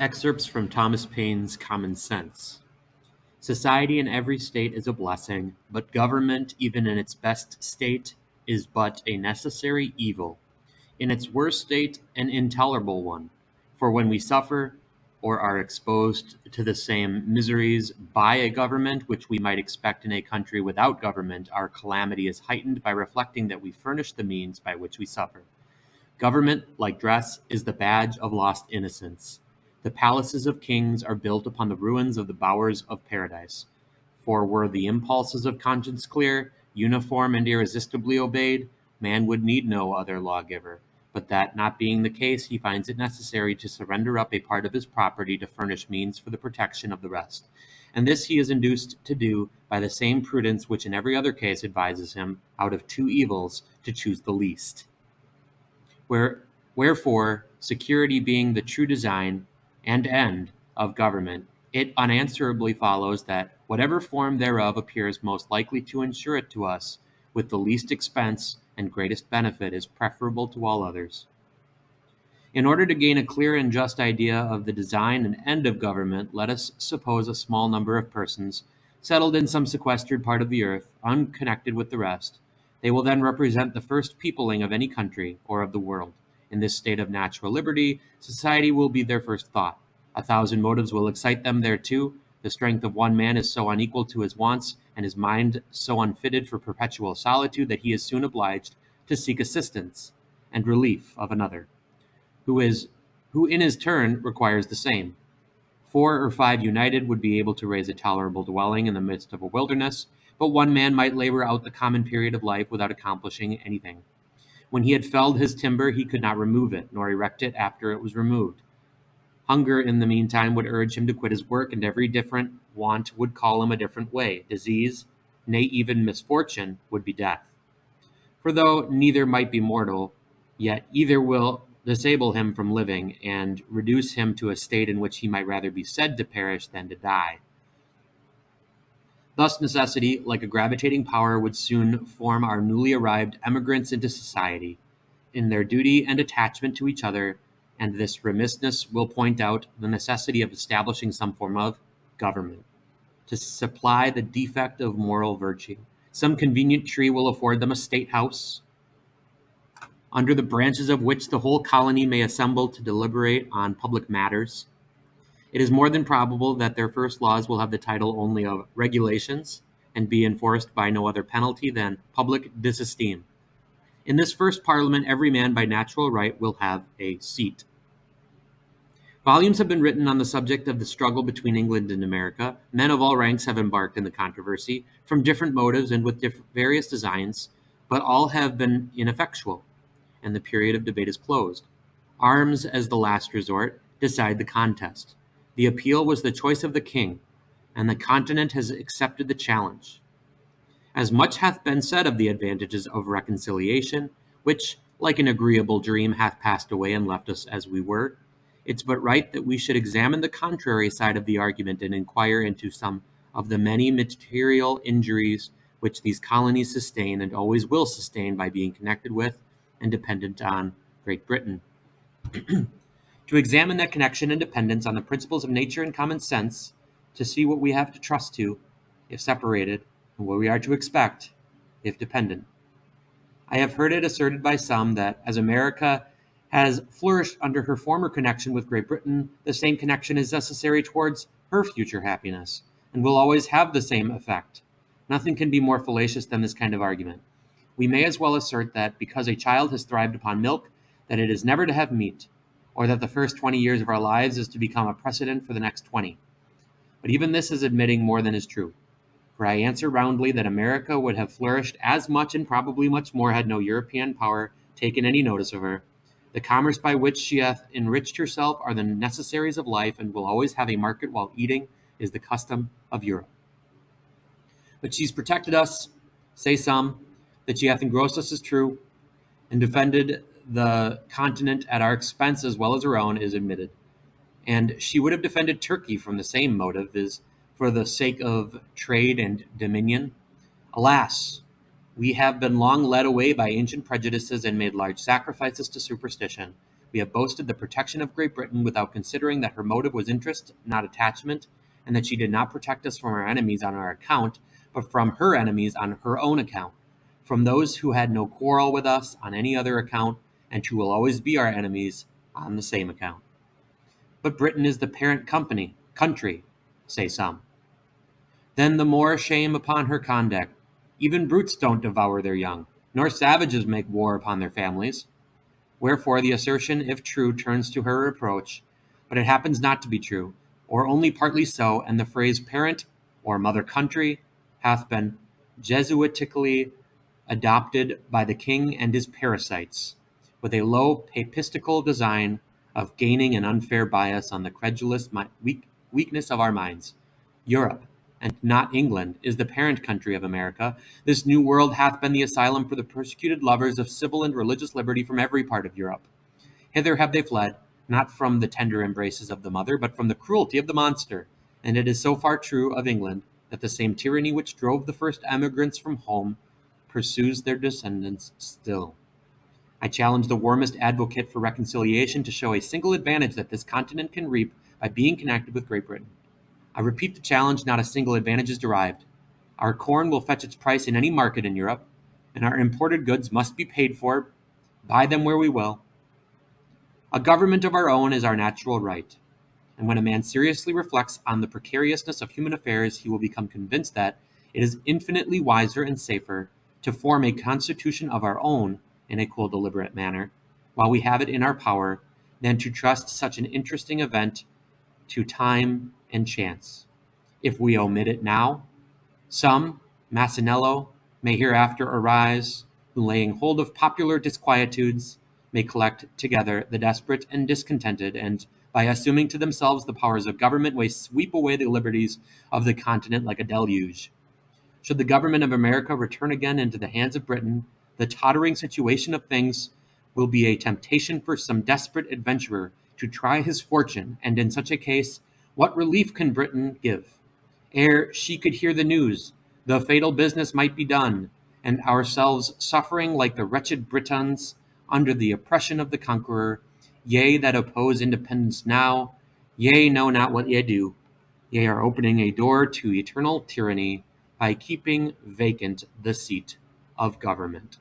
Excerpts from Thomas Paine's Common Sense. Society in every state is a blessing, but government, even in its best state, is but a necessary evil. In its worst state, an intolerable one. For when we suffer, or are exposed to the same miseries by a government which we might expect in a country without government, our calamity is heightened by reflecting that we furnish the means by which we suffer. Government, like dress, is the badge of lost innocence. The palaces of kings are built upon the ruins of the bowers of paradise. For were the impulses of conscience clear, uniform, and irresistibly obeyed, man would need no other lawgiver. But that not being the case, he finds it necessary to surrender up a part of his property to furnish means for the protection of the rest. And this he is induced to do by the same prudence which in every other case advises him, out of two evils, to choose the least. Wherefore, security being the true design and end of government, it unanswerably follows that whatever form thereof appears most likely to ensure it to us with the least expense and greatest benefit is preferable to all others. In order to gain a clear and just idea of the design and end of government, let us suppose a small number of persons settled in some sequestered part of the earth, unconnected with the rest. They will then represent the first peopling of any country or of the world. In this state of natural liberty, society will be their first thought. 1,000 motives will excite them thereto. The strength of one man is so unequal to his wants, and his mind so unfitted for perpetual solitude, that he is soon obliged to seek assistance and relief of another, who in his turn requires the same. 4 or 5 united would be able to raise a tolerable dwelling in the midst of a wilderness, but one man might labor out the common period of life without accomplishing anything. When he had felled his timber, he could not remove it, nor erect it after it was removed. Hunger, in the meantime, would urge him to quit his work, and every different want would call him a different way. Disease, nay, even misfortune, would be death. For though neither might be mortal, yet either will disable him from living, and reduce him to a state in which he might rather be said to perish than to die. Thus necessity, like a gravitating power, would soon form our newly arrived emigrants into society, in their duty and attachment to each other, and this remissness will point out the necessity of establishing some form of government, to supply the defect of moral virtue. Some convenient tree will afford them a state house, under the branches of which the whole colony may assemble to deliberate on public matters. It is more than probable that their first laws will have the title only of regulations, and be enforced by no other penalty than public disesteem. In this first parliament, every man by natural right will have a seat. Volumes have been written on the subject of the struggle between England and America. Men of all ranks have embarked in the controversy, from different motives and with various designs, but all have been ineffectual, and the period of debate is closed. Arms, as the last resort, decide the contest. The appeal was the choice of the king, and the continent has accepted the challenge. As much hath been said of the advantages of reconciliation, which, like an agreeable dream, hath passed away and left us as we were, it's but right that we should examine the contrary side of the argument and inquire into some of the many material injuries which these colonies sustain and always will sustain by being connected with and dependent on Great Britain. To examine that connection and dependence on the principles of nature and common sense, to see what we have to trust to, if separated, and what we are to expect, if dependent. I have heard it asserted by some that as America has flourished under her former connection with Great Britain, the same connection is necessary towards her future happiness, and will always have the same effect. Nothing can be more fallacious than this kind of argument. We may as well assert that because a child has thrived upon milk, that it is never to have meat, or that the first 20 years of our lives is to become a precedent for the next 20. But even this is admitting more than is true. For I answer roundly that America would have flourished as much and probably much more had no European power taken any notice of her. The commerce by which she hath enriched herself are the necessaries of life, and will always have a market while eating is the custom of Europe. But she's protected us, say some, that she hath engrossed us is true, and defended the continent at our expense as well as her own is admitted. And she would have defended Turkey from the same motive, is for the sake of trade and dominion. Alas, we have been long led away by ancient prejudices and made large sacrifices to superstition. We have boasted the protection of Great Britain without considering that her motive was interest, not attachment, and that she did not protect us from our enemies on our account, but from her enemies on her own account, from those who had no quarrel with us on any other account, and who will always be our enemies on the same account. But Britain is the parent country, say some. Then the more shame upon her conduct. Even brutes don't devour their young, nor savages make war upon their families. Wherefore the assertion, if true, turns to her reproach, but it happens not to be true, or only partly so, and the phrase parent or mother country hath been Jesuitically adopted by the king and his parasites, with a low papistical design of gaining an unfair bias on the credulous weakness of our minds. Europe, and not England, is the parent country of America. This new world hath been the asylum for the persecuted lovers of civil and religious liberty from every part of Europe. Hither have they fled, not from the tender embraces of the mother, but from the cruelty of the monster. And it is so far true of England that the same tyranny which drove the first emigrants from home pursues their descendants still. I challenge the warmest advocate for reconciliation to show a single advantage that this continent can reap by being connected with Great Britain. I repeat the challenge, not a single advantage is derived. Our corn will fetch its price in any market in Europe, and our imported goods must be paid for, buy them where we will. A government of our own is our natural right, and when a man seriously reflects on the precariousness of human affairs, he will become convinced that it is infinitely wiser and safer to form a constitution of our own in a cool, deliberate manner, while we have it in our power, than to trust such an interesting event to time and chance. If we omit it now, some, Massanello, may hereafter arise, who, laying hold of popular disquietudes, may collect together the desperate and discontented, and, by assuming to themselves the powers of government, may sweep away the liberties of the continent like a deluge. Should the government of America return again into the hands of Britain, the tottering situation of things will be a temptation for some desperate adventurer to try his fortune, and in such a case, what relief can Britain give? Ere she could hear the news, the fatal business might be done, and ourselves suffering like the wretched Britons under the oppression of the conqueror. Ye that oppose independence now, ye know not what ye do. Ye are opening a door to eternal tyranny by keeping vacant the seat of government.